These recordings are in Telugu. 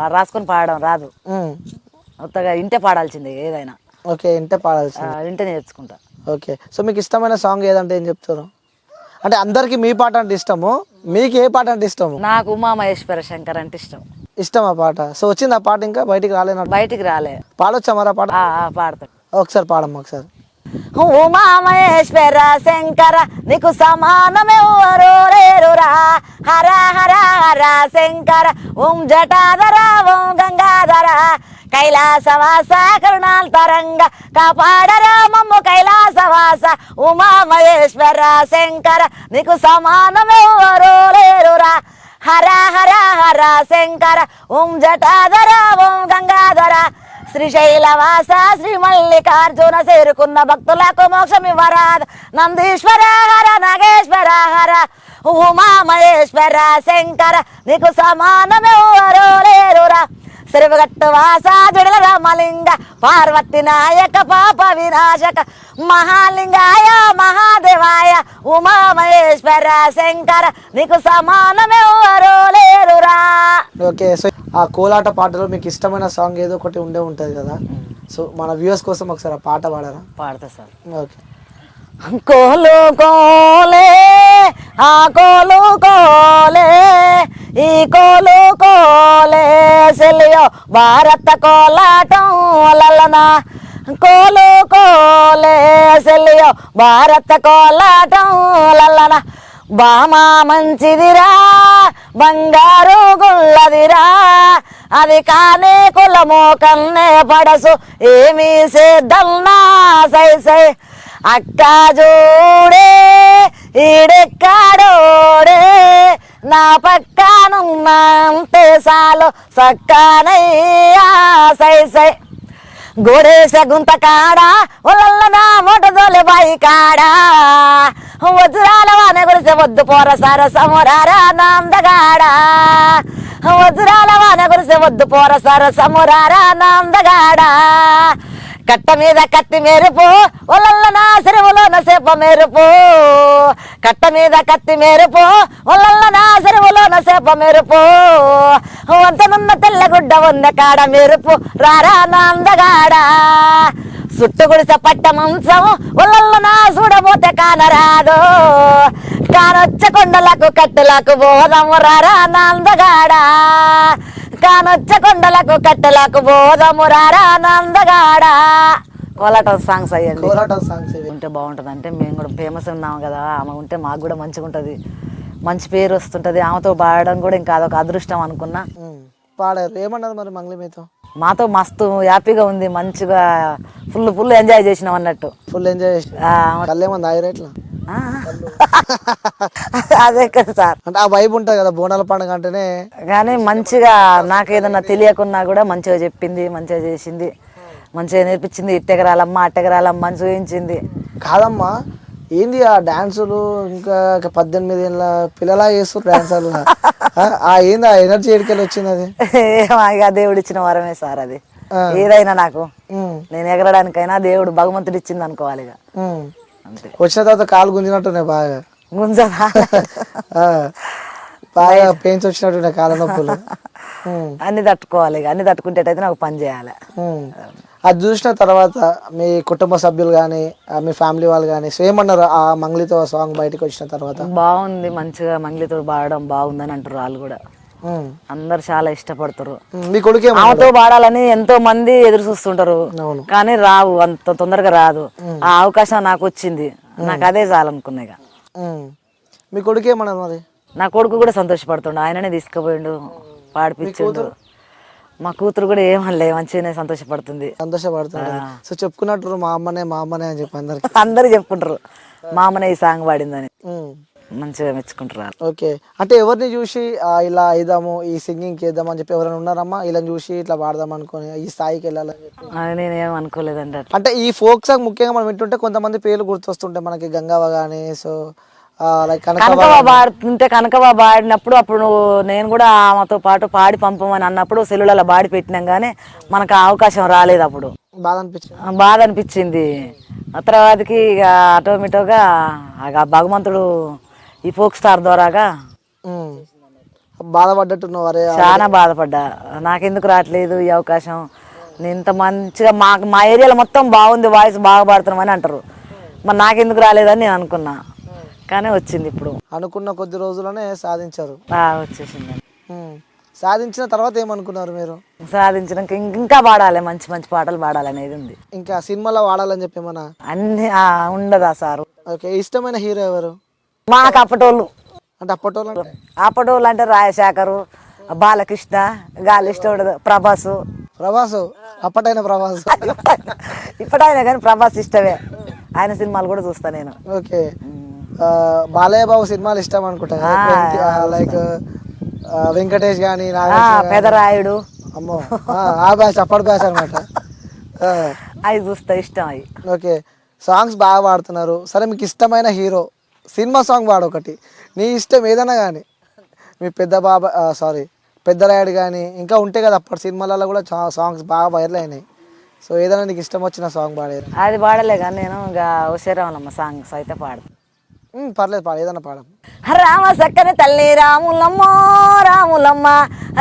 రాసుకొని పాడడం రాదు, కొత్తగా ఇంటే పాడాల్సిందే ఏదైనా. ఓకే, ఇంటే పాడాల్సిందే, ఇంటే నేర్చుకుంటా. ఓకే. సో మీకు ఇష్టమైన సాంగ్ ఏదంటే ఏం చెప్తారు? అంటే అందరికి మీ పాట అంటే ఇష్టము, మీకు ఏ పాట అంటే ఇష్టము? నాకు ఉమా మహేశ్వర శంకర్ అంటే ఇష్టం. ఇష్టం ఆ పాట. సో వచ్చింది ఆ పాట, ఇంకా బయటికి రాలేనట్టు. బయటికి రాలే. పాడొచ్చా మరి ఆ పాట? పాడతా. ఒకసారి పాడమ్మా ఒకసారి. ఉమా మహేశ్వర శంకర నీకు సమానమెవరు లేరురా, హర హర హర శంకర ఓం జటాధర ఓం గంగాధర కైలాసవాస కరుణాంతరంగ కాపాడరా మమ్ము కైలాసవాస ఉమా మహేశ్వర శంకర నీకు సమానమెవరు లేరురా, హర హర హర శంకర ఓం జటాధర ఓం గంగాధర శ్రీశైలవాస శ్రీ మల్లికార్జున చేరుకున్న భక్తులకు మోక్షమివ్వరాద నందీశ్వర హర నాగేశ్వర హర ఉమా మహేశ్వర శంకర నీకు సమానమెవరు లేరురా, శ్రీవగట్టు వాస జుడల రామలింగ పార్వతి నాయక పాప వినాశక మహాలింగాయ మహాదేవాయ ఉమా మహేశ్వర శంకర నీకు సమానమెవరు లేరురా. ఓకే, సో ఆ కోలాట పాటలో మీకు ఇష్టమైన సాంగ్ ఏదో ఒకటి ఉంటది కదా, సో మన వ్యూవర్స్ కోసం ఒకసారి ఆ పాట పాడారా? పాడతా సార్. ఓకే. కోలు కోలే ఆ కోలు కోలే ఈ కోలు కోలే సెలియో భారత కోలాటం లలనా, కోలు కోలే సెలియో భారత కోలాటం లలనా, బామా మంచిదిరా బంగారు గుల్లదిరా అది కానే కులమో కన్నే పడసు ఏమీ సేద్దల్నా సై సై అక్క చూడే ఈడెక్కాడోడే నా పక్కనున్నంతే సాలు సక్కనయ్యా సై సై గోడేస గుంత కాడా ఒళ్ళ నా మొటదోలే బాయి కాడా వజ్రాల వాన గురిసే వద్దు పోర సార సమురారా నాందగాడా, వజ్రాల వాన గురిసే వద్దు పోర సార సమురారా నాందగాడా కట్ట మీద కత్తి మెరుపు ఒళ్ళ నా చెరువులోన సేప మెరుపు, కట్ట మీద కత్తి మెరుపు ఒళ్ళ నా చెరువులోన సేప మెరుపు వంతనున్న తెల్లగుడ్డ ఉన్న కాడ మెరుపు రారా నాందగాడా, సుట్టు గుడిసె పట్ట మంచం ఒళ్ళ నా చూడబోతే కానరాదు కానొచ్చ కొండలకు కట్టెలకు బోధము రారా నాందగాడా, కానొచ్చ కొండలకు కట్టెలకు బోధము రారా నాందగాడా. కోలాటం సాంగ్స్ అయ్యండి. కోలాటం సాంగ్స్ ఉంటే బాగుంటుంది. అంటే మేము కూడా ఫేమస్ ఉన్నాము కదా, ఆమె ఉంటే మాకు కూడా మంచిగా ఉంటుంది, మంచి పేరు వస్తుంటుంది. ఆమెతో పాడడం కూడా ఇంకా అదొక అదృష్టం అనుకున్నా. పాడారు, ఏమన్నారు మరి మంగ్లీ మీతో? మాతో మస్తు హ్యాపీగా ఉంది, మంచిగా ఫుల్ ఎంజాయ్ చేసినాం అన్నట్టు. ఫుల్ ఎంజాయ్ చేసి కళ్ళేమన్నా ఆగిరేట్లా? అదే కదా సార్, అంటే ఆ వైబ్ ఉంటుంది కదా బోనాల పండుగ అంటేనే. కానీ మంచిగా నాకు ఏదన్నా తెలియకున్నా కూడా మంచిగా చెప్పింది, మంచిగా చేసింది, మంచిగా నేర్పించింది. ఇట్టెగరాలమ్మ అట్టెగరాలమ్మ అని చూపించింది. కాదమ్మా, ఏంది ఆ డాన్సులు ఇంకా 18 ఏళ్ళ పిల్లలా చేస్తారు డాన్సర్లు, ఏంది ఆ ఎనర్జీ ఎడికెళ్ళి వచ్చింది? అది ఇక దేవుడు ఇచ్చిన వరమే సార్, అది ఏదైనా నాకు నేను ఎగరడానికైనా దేవుడు భగవంతుడు ఇచ్చింది అనుకోవాలి. ఇక అంతే. వచ్చిన తర్వాత కాలు గుంజినట్టున్నాయి బాగా, గుంజదా బాగా పెయిన్స్ వచ్చినట్టున్నాయి కాళ్ళ నొప్పులు. అన్ని తట్టుకోవాలి, ఇక అన్ని తట్టుకుంటేటైతే నాకు పని చేయాలి. అది చూసిన తర్వాత మీ కుటుంబ సభ్యులు కానీ మీ ఫ్యామిలీ వాళ్ళు కానీ ఏమన్నారు ఆ మంగ్లీతో సాంగ్ బయటకు వచ్చిన తర్వాత? బాగుంది, మంచిగా మంగ్లీతో పాడడం బాగుందని అంటారు వాళ్ళు కూడా, అందరు చాలా ఇష్టపడతారు. మీ కొడుకు ఆమెతో పాడాలని ఎంతో మంది ఎదురు చూస్తుంటారు, కానీ రావు, అంత తొందరగా రాదు. ఆ అవకాశం నాకు వచ్చింది, నాకు అదే చాలనుకున్నా. ఇక మీ కొడుకు ఏమన్నారు మరి? నా కొడుకు కూడా సంతోషపడుతుండు, ఆయననే తీసుకుపోయిండు, పాడిపించిండు. మా కూతురు కూడా ఏమనలే, మంచిగానే సంతోషపడుతుంది. సో చెప్పుకున్నట్టు మా అమ్మనే అని చెప్పి అందరు చెప్పుకుంటారు మా అమ్మనే ఈ సాంగ్ పాడిందని, మంచిగా మెచ్చుకుంటారు. ఓకే, అంటే ఎవరిని చూసి ఇలా అయిదాము, ఈ సింగింగ్ చేద్దాం అని చెప్పి ఎవరైనా ఉన్నారమ్మా? ఇలా చూసి ఇట్లా పాడదాం అనుకుని ఈ స్థాయికి వెళ్ళాలని చెప్పి? నేనేం అనుకోలేదండి. అంటే ఈ ఫోక్ సాంగ్ ముఖ్యంగా మనం వింటుంటే కొంతమంది పేర్లు గుర్తొస్తుంటాయి మనకి, గంగవ్వ కానీ, సో కనకవ్వ పాడుతుంటే కనకవ్వ పాడినప్పుడు అప్పుడు నేను కూడా ఆమెతో పాటు పాడి పంపమని అన్నప్పుడు సెల్లులలో బాడి పెట్టినాం, కానీ మనకు అవకాశం రాలేదు. అప్పుడు బాధ అనిపించింది. ఆ తర్వాతకి ఇక ఆటోమేటిక్గా భగవంతుడు ఈ ఫోక్ స్టార్ ద్వారాగా బాధపడ్డట్టున్నావు అరే చాలా బాధపడ్డా, నాకెందుకు రావట్లేదు ఈ అవకాశం, నేను ఇంత మంచిగా మా ఏరియాలో మొత్తం బాగుంది, వాయిస్ బాగా పాడుతున్నామని అంటారు, మరి నాకెందుకు రాలేదని నేను అనుకున్నా, కానీ వచ్చింది ఇప్పుడు. అనుకున్న కొద్ది రోజుల్లోనే సాధించారు. వచ్చేసిందండి. సాధించిన తర్వాత ఏమనుకున్నారు మీరు? సాధించినాక ఇంకా పాడాలి, మంచి మంచి పాటలు పాడాలి అనేది ఉంది. ఇంకా సినిమాలో వాడాలని చెప్పి ఏమన్నా అన్ని ఉండదా సారు? ఓకే, ఇష్టమైన హీరో ఎవరు? మాకు అప్పటోళ్ళు అంటే అప్పటోళ్ళు అంటే రాజశేఖరు, బాలకృష్ణ, గాలి ఇష్టం ఉండదు, ప్రభాసు. అప్పటైన ప్రభాస్ ఇప్పటైనా కానీ ప్రభాస్ ఇష్టమే, ఆయన సినిమాలు కూడా చూస్తా నేను. ఓకే, బాలయ్య బాబు సినిమాలు ఇష్టం అనుకుంటా, లైక్ వెంకటేష్ గానీ, పెదరాయుడు, అమ్మో ఆ బ్యాచ్, అప్పటి బ్యాచ్ అనమాట. అవి చూస్తా, ఇష్టం అవి. ఓకే, సాంగ్స్ బాగా పాడుతున్నారు. సరే, మీకు ఇష్టమైన హీరో సినిమా సాంగ్ పాడు ఒకటి, నీ ఇష్టం ఏదైనా కానీ, మీ పెద్దరాయుడు కానీ ఇంకా ఉంటే కదా, అప్పటి సినిమాలలో కూడా సాంగ్స్ బాగా వైరల్ అయినాయి. సో ఏదైనా నీకు ఇష్టం వచ్చిన సాంగ్ పాడేది? అది పాడలే కానీ నేను ఇంకా ఉషేరామలమ్మ సాంగ్స్ అయితే పాడు. పర్లేదు, పాడు, ఏదైనా పాడు. రామ సక్కని తల్లి రాములమ్మో రాములమ్మ,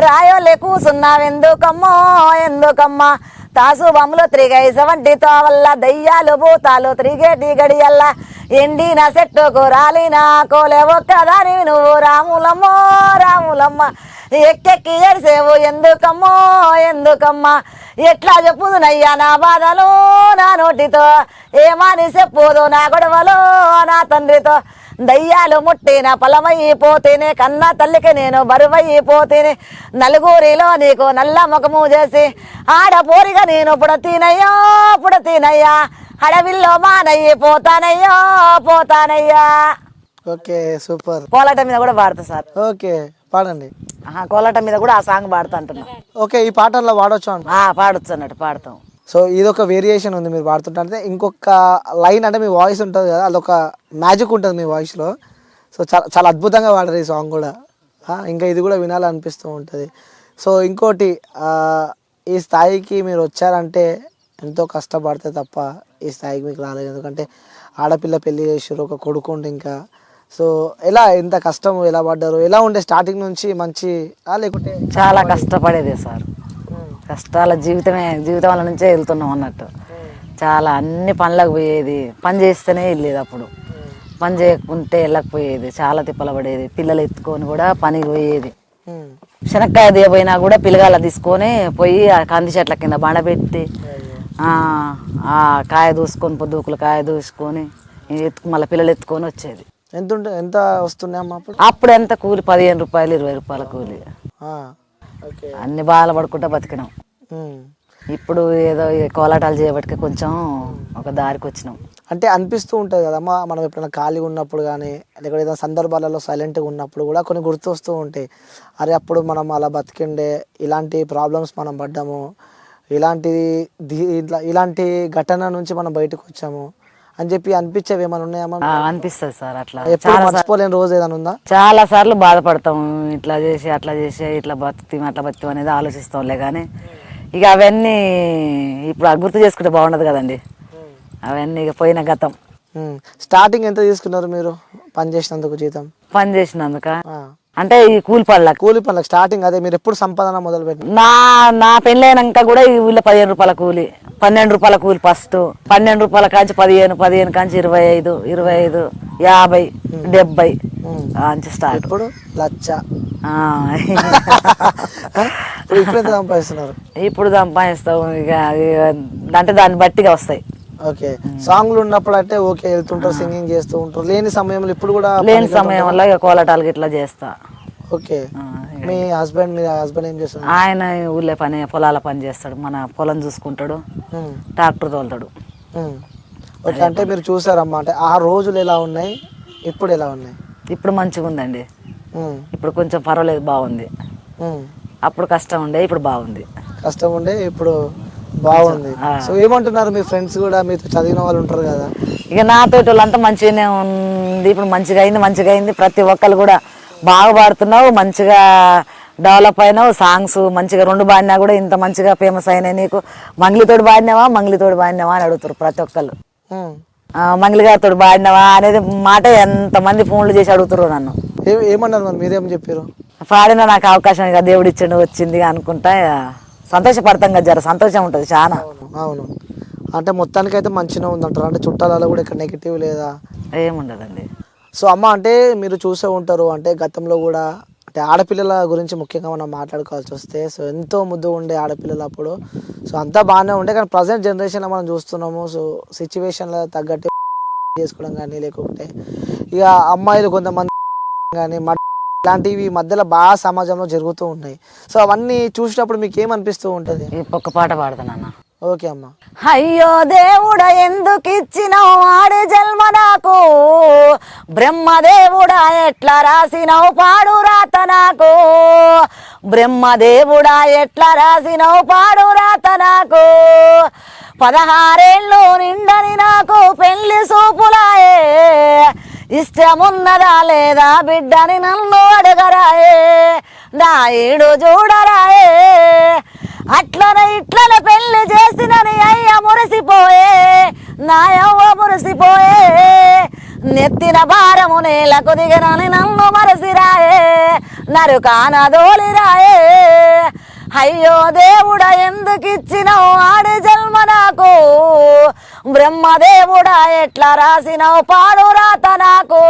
రాయోలే కూసున్నావెందుకమ్మో ఎందుకమ్మ, తాసు బొమ్మలు త్రిగైసవంటితో వల్ల దయ్యాలు భూతాలు త్రిగేటి గడియల్లా, ఎండిన చెట్టుకు రాలిన కోలే ఒక్కదాని నువ్వు రాములమ్మో రాములమ్మ, ఎక్కెక్కి ఏడిసేవు ఎందుకమ్మో ఎందుకమ్మ, ఎట్లా చెప్పుదునయ్యా నా బాధలు నా నోటితో, ఏమని చెప్పుదు నా గొడవలు నా తండ్రితో, దయ్యాలు ముట్టిన పొలమైపోతేనే కన్నా తల్లికి నేను బరువైపోతేనే, నలుగురిలో నీకు నల్ల ముఖము చేసి ఆడపోరిగా నేను పుడతీనయ్యా, అడవిల్లో మానయ్యి పోతానయ్యా. Okay, super. కోలాట మీద కూడా పాడతా సార్. ఓకే, పాడండి. కోలాట మీద కూడా ఆ సాంగ్ పాడుతా అంటున్నా. ఓకే, ఈ పాటల్లో పాడొచ్చు? పాడొచ్చు అన్నట్టు పాడతాం. సో ఇదొక వేరియేషన్ ఉంది మీరు పాడుతుంటే. ఇంకొక లైన్ అంటే మీ వాయిస్ ఉంటుంది కదా, అదొక మ్యాజిక్ ఉంటుంది మీ వాయిస్లో. సో చాలా అద్భుతంగా పాడారు ఈ సాంగ్ కూడా. ఇంకా ఇది కూడా వినాలనిపిస్తూ ఉంటుంది. సో ఇంకోటి, ఈ స్థాయికి మీరు వచ్చారంటే ఎంతో కష్టపడితే తప్ప ఈ స్థాయికి మీకు రాలేదు. ఎందుకంటే ఆడపిల్ల పెళ్లి చేసారు, ఒక కొడుకు ఉండి ఇంకా. సో ఎంత కష్టం, ఎలా పడ్డారు, ఎలా ఉండే స్టార్టింగ్ నుంచి? మంచి లేకుంటే చాలా కష్టపడేదే సార్, కష్టాల జీవితం వల్ల నుంచే వెళ్తున్నాం అన్నట్టు. చాలా అన్ని పనులకు పోయేది, పని చేస్తేనే వెళ్ళేది, అప్పుడు పని చేయకుంటే వెళ్ళకపోయేది, చాలా తిప్పల పడేది. పిల్లలు ఎత్తుకొని కూడా పనికి పోయేది. శనక్కాయ దిగపోయినా కూడా పిల్లగాళ్ళ తీసుకొని పోయి ఆ కంది చెట్ల కింద బండబెట్టి ఆ కాయ దూసుకొని పొద్దుకులు కాయ దూసుకొని మళ్ళీ పిల్లలు ఎత్తుకొని వచ్చేది. ఎంత వస్తున్నాయమ్మా అప్పుడు ఎంత కూలి? 15 రూపాయలు 20 రూపాయల కూలి. అన్ని బాధలు పడుకుంటా బతికినాం. ఇప్పుడు ఏదో కోలాటాలు చేయబట్టి కొంచెం ఒక దారికి వచ్చినాం. అంటే అనిపిస్తూ ఉంటుంది కదమ్మా, మనం ఎప్పుడైనా ఖాళీగా ఉన్నప్పుడు కానీ, లేకపోతే ఏదైనా సందర్భాలలో సైలెంట్గా ఉన్నప్పుడు కూడా కొన్ని గుర్తొస్తూ ఉంటాయి. అరే అప్పుడు మనం అలా బతికిండే, ఇలాంటి ప్రాబ్లమ్స్ మనం పడ్డాము, ఇలాంటి ఘటన నుంచి మనం బయటకు వచ్చాము అని చెప్పి అనిపించేవి ఏమైనా ఉన్నాయమ్మా? అనిపిస్తుంది సార్. అట్లా ఎప్పుడు మర్చిపోలేని రోజు ఏదైనా ఉందా? చాలా సార్లు బాధపడతాం, ఇట్లా చేసి అట్లా చేసి ఇట్లా బతుకుతాం అనేది ఆలోచిస్తాంలే. కానీ ఇక అవన్నీ ఇప్పుడు గుర్తు చేసుకుంటే బాగుండదు కదండి, అవన్నీ ఇక పోయిన గతం. స్టార్టింగ్ ఎంత తీసుకున్నారు మీరు పని చేసినందుకు జీతం? పని చేసినందుక అంటే ఈ కూలి పనులకు స్టార్టింగ్ అదే మీరు ఎప్పుడు సంపాదన మొదలు పెట్టి? నా పెళ్ళైనాక కూడా ఈ ఊళ్ళో 15 రూపాయల కూలి, 12 రూపాయల కూలి ఫస్ట్, 12 రూపాయల కాంచి 15 కాంచి 25, 50, 70, 70 స్టార్ట్. ఇప్పుడు లచ్చ. ఇప్పుడు ఎంత సంపాదిస్తున్నారు? ఇప్పుడు సంపాదిస్తాం ఇక అంటే దాన్ని బట్టిగా వస్తాయి. ఓకే, సాంగ్లు ఉన్నప్పుడు అంటే ఓకే వెళ్తుంటారు, సింగింగ్ చేస్తూ ఉంటారు. లేని సమయంలో ఇప్పుడు కూడా? లేని సమయంలో ఇక కోలాటాలకి ఇట్లా చేస్తా. ఓకే, మీ హస్బెండ్ ఏం చేస్తారు? ఆయన ఊళ్ళో పొలాల పని చేస్తాడు, మన పొలం చూసుకుంటాడు, ట్రాక్టర్ తోలుతాడు. ఓకే, అంటే మీరు చూసారమ్మా, అంటే ఆ రోజులు ఎలా ఉన్నాయి, ఇప్పుడు ఎలా ఉన్నాయి? ఇప్పుడు మంచిగా ఉందండి, ఇప్పుడు కొంచెం పర్వాలేదు, బాగుంది. అప్పుడు కష్టం ఉండే, ఇప్పుడు బాగుంది. కష్టం ఉండే, ఇప్పుడు బాగుంది. సో ఏమంటున్నారు మీ ఫ్రెండ్స్ కూడా, మీతో చదివిన వాళ్ళు ఉంటారు కదా? ఇక నాతో వాళ్ళంతా మంచిగానే ఉంది, ఇప్పుడు మంచిగా అయింది. ప్రతి ఒక్కరు కూడా బాగా పాడుతున్నావు, మంచిగా డెవలప్ అయినావు, సాంగ్స్ మంచిగా 2 పాడినా కూడా ఇంత మంచిగా ఫేమస్ అయినాయి. నీకు మంగ్లీతోడు పాడినావా అని అడుగుతారు ప్రతి ఒక్కళ్ళు. మంగ్లీ గారితో పాడినావా అనేది మాట ఎంతమంది ఫోన్లు చేసి అడుగుతారు నన్ను. ఏమన్నారు మరి, మీరేం చెప్పారు? పాడిన నాకు అవకాశం ఇక దేవుడు ఇచ్చిండు వచ్చింది అనుకుంటా సంతోషపడతాం కదా, జర సంతోషం ఉంటుంది చాలా. అవును. అంటే మొత్తానికి అయితే మంచిగా ఉందంటారు. అంటే చుట్టాలలో కూడా ఇక్కడ నెగిటివ్ లేదా? ఏముండదండి. సో అమ్మ, అంటే మీరు చూసే ఉంటారు, అంటే గతంలో కూడా అంటే ఆడపిల్లల గురించి ముఖ్యంగా మనం మాట్లాడుకోవాల్సి వస్తే, సో ఎంతో ముద్దు ఉండే ఆడపిల్లలు అప్పుడు. సో అంతా బాగానే ఉండే, కానీ ప్రజెంట్ జనరేషన్లో మనం చూస్తున్నాము. సో సిచ్యువేషన్లో తగ్గట్టు చేసుకోవడం కానీ, లేకపోతే ఇక అమ్మాయిలు కొంతమంది కానీ ఇలాంటివి మధ్యలో బాగా సమాజంలో జరుగుతూ ఉన్నాయి. సో అవన్నీ చూసినప్పుడు మీకు ఏమనిపిస్తూ ఉంటుంది? ఒక్క పాట పాడతానన్న. ఓకే అమ్మ. అయ్యో దేవుడా ఎందుకు ఇచ్చినావు ఆడే జన్మ నాకు, బ్రహ్మదేవుడా ఎట్లా రాసినవు పాడు రాత నాకు, బ్రహ్మదేవుడా ఎట్లా రాసినవు పాడు రాత నాకు, 16 ఏళ్ళు నిండని నాకు పెళ్లి సూపులాయే, ఇష్టమున్నదా లేదా బిడ్డని నన్ను అడగరాయే, నా ఈడు చూడరాయే, అట్లనే ఇట్లనే పెళ్లి చేసినని అయ్య మురిసిపోయే, నా యవ్వ మురిసిపోయే, నెత్తిన భారము నేలకు దిగనని నన్ను మరసిరాయే, నరుకాన దోలిరాయే. అయ్యో దేవుడా ఎందుకు ఇచ్చినావు ఆడి జన్మ నాకు, బ్రహ్మదేవుడా ఎట్లా రాసినవు పాడు రాత నాకు,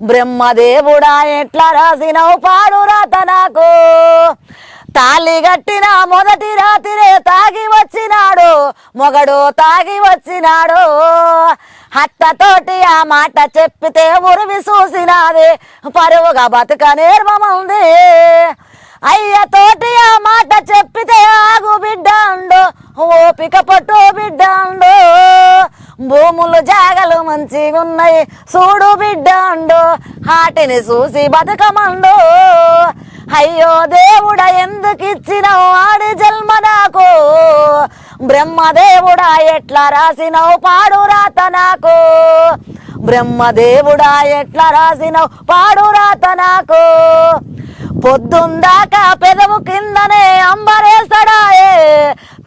బ్రహ్మదేవుడా ఎట్లా రాసినవు పాడు రాత నాకు, తాళి కట్టిన మొదటి రాత్రే తాగి వచ్చినాడు మొగడు తాగి వచ్చినాడు, అత్తతోటి ఆ మాట చెప్పితే ఉరివి చూసినాది పరువుగా బతుక నేర్మమంది, అయ్యతోటి ఆ మాట చెప్పితే ఆగు బిడ్డ అండు ఓపిక పట్టు బిడ్డ అండు, భూములు జాగలు మంచిగా ఉన్నాయి చూడు బిడ్డ అండు వాటిని చూసి బతుకమండు, అయ్యో దేవుడా ఎందుకు ఇచ్చినావు ఆడి జన్మ నాకు, బ్రహ్మదేవుడా ఎట్లా రాసినవు పాడు రాత నాకు, బ్రహ్మదేవుడా ఎట్లా రాసినవు పాడు రాత నాకు, పొద్దుందాకా పెదవు కిందనే అంబరేస్తాడాయే,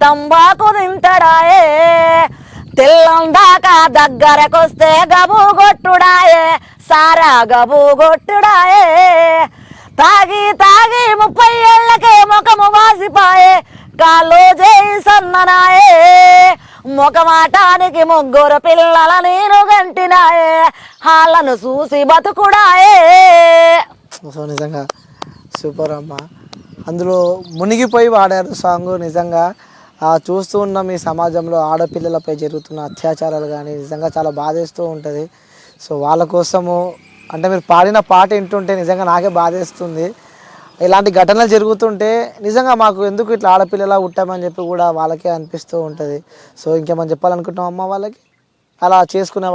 తంబాకు తింటాడాయే, తెల్లం దాకా దగ్గరకొస్తే గబు కొట్టుడాయే, సారా గబు కొట్టుడాయే, తాగి తాగి 30 ఏళ్ళకే ముఖము వాసిపాయే, కాళ్ళు చేయి సన్ననాయే, ముఖమాటానికి 3 పిల్లల నేను గంటినాయే, వాళ్ళను చూసి బతుకుడాయే. సో నిజంగా సూపర్ అమ్మ. అందులో మునిగిపోయి వాడారు సాంగ్. నిజంగా చూస్తూ ఉన్న మీ సమాజంలో ఆడపిల్లలపై జరుగుతున్న అత్యాచారాలు కానీ నిజంగా చాలా బాధేస్తూ ఉంటుంది. సో వాళ్ళ కోసము అంటే మీరు పాడిన పాట వింటుంటే నిజంగా నాకే బాధేస్తుంది. ఇలాంటి ఘటనలు జరుగుతుంటే నిజంగా మాకు ఎందుకు ఇట్లా ఆడపిల్లలా పుట్టామని చెప్పి కూడా వాళ్ళకే అనిపిస్తూ ఉంటుంది. సో ఇంకేమని చెప్పాలనుకుంటున్నాం అమ్మ వాళ్ళకి అలా చేసుకునే